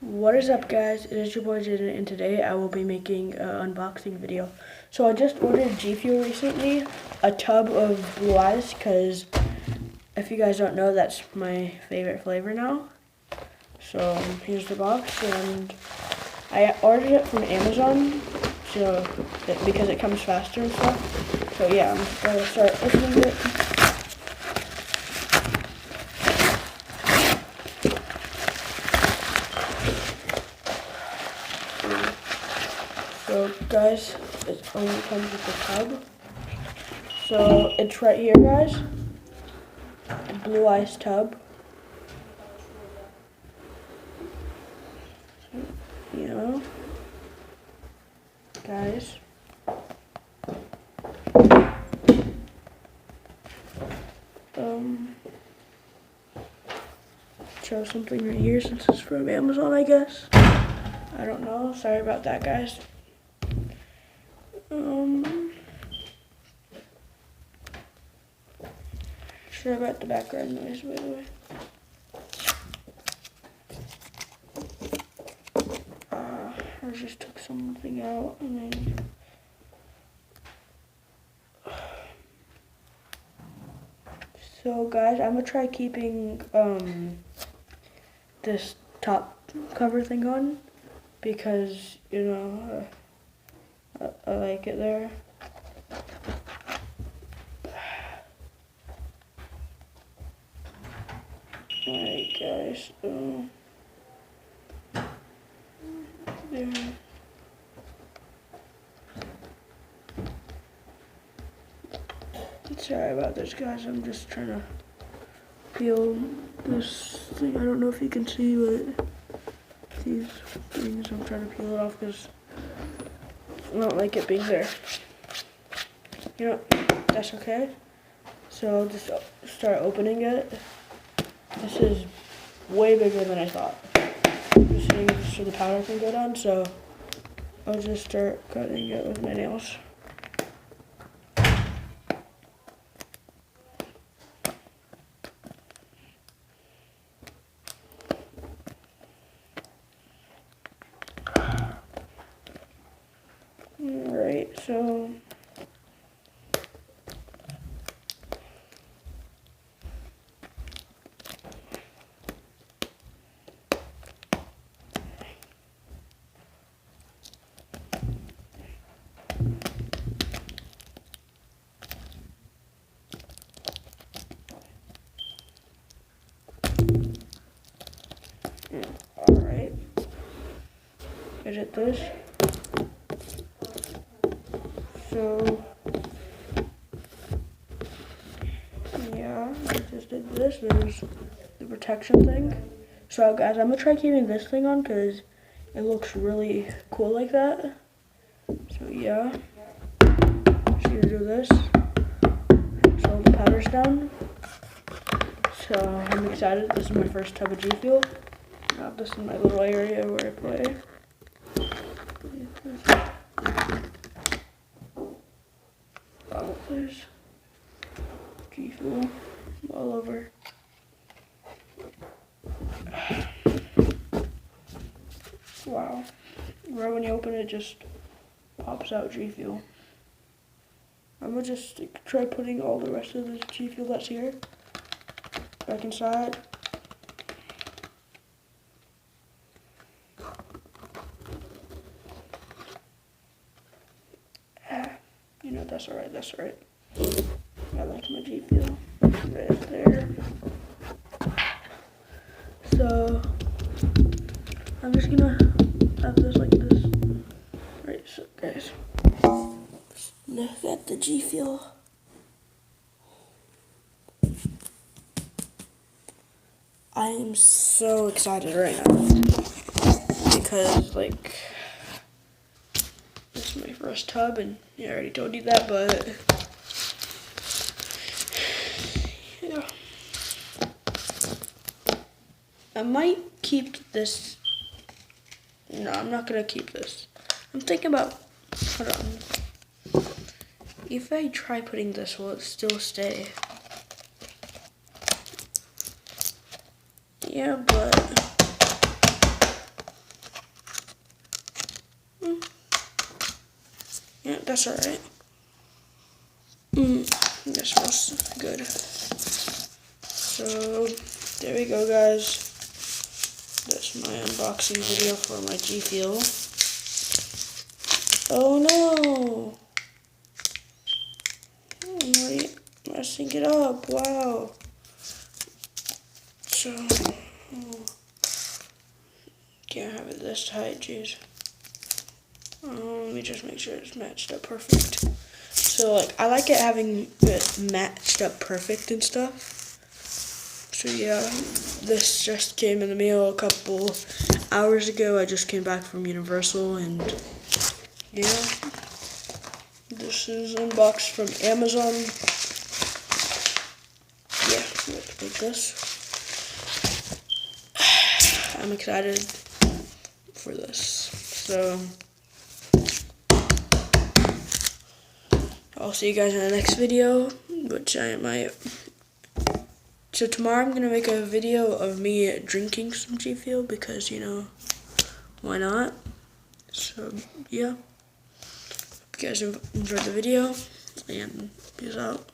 What is up, guys? It is your boy Jaden, and today I will be making an unboxing video. So I just ordered G Fuel recently, a tub of Blue Eyes, because if you guys don't know, that's my favorite flavor now. So here's the box, and I ordered it from Amazon, because it comes faster and stuff. So yeah, I'm gonna start opening it. So guys, it only comes with the tub. So it's right here, guys. The Blue Ice tub. You know, guys. Show something right here since it's from Amazon, I guess. I don't know. Sorry about that, guys. Sorry about the background noise, by the way. I just took something out and then. So guys, I'm gonna try keeping this top cover thing on because I like it there. Alright guys, there. Sorry about this, guys. I'm just trying to peel this thing. I don't know if you can see, but these things, I'm trying to peel it off because I don't like it being there. You know, that's okay. So I'll just start opening it. This is way bigger than I thought. Just so the powder can go down. So I'll just start cutting it with my nails. Alright, so alright. Is it this? So, yeah, I just did this. There's the protection thing. So, guys, I'm going to try keeping this thing on because it looks really cool like that. So, yeah. Just going to do this. So, the powder's down. So, I'm excited. This is my first tub of G Fuel. Now, this is my little area where I play. There's G Fuel all over. Wow. Right when you open it, it just pops out G Fuel. I'm gonna just try putting all the rest of the G Fuel that's here back inside. You know, that's alright, that's alright. I like my G Fuel right there. So, I'm just gonna have this like this. Right, so guys, look at the G Fuel. I am so excited right now because, like, this is my first tub, and yeah, I already told you that, but yeah. I might keep this. No, I'm not gonna keep this. I'm thinking about, hold on. If I try putting this, will it still stay? Yeah, but Yeah, that's alright. That smells good. So, there we go, guys. That's my unboxing video for my gfuel. Oh no! I'm already messing it up. Wow. So, can't have it this tight, jeez. Let me just make sure it's matched up perfect. So, like, I like it having it matched up perfect and stuff. So, yeah, this just came in the mail a couple hours ago. I just came back from Universal, and yeah, this is unboxed from Amazon. Yeah, like this. I'm excited for this. So, I'll see you guys in the next video, which I might. So tomorrow I'm going to make a video of me drinking some gfuel because, you know, why not? So, yeah. Hope you guys enjoyed the video, and peace out.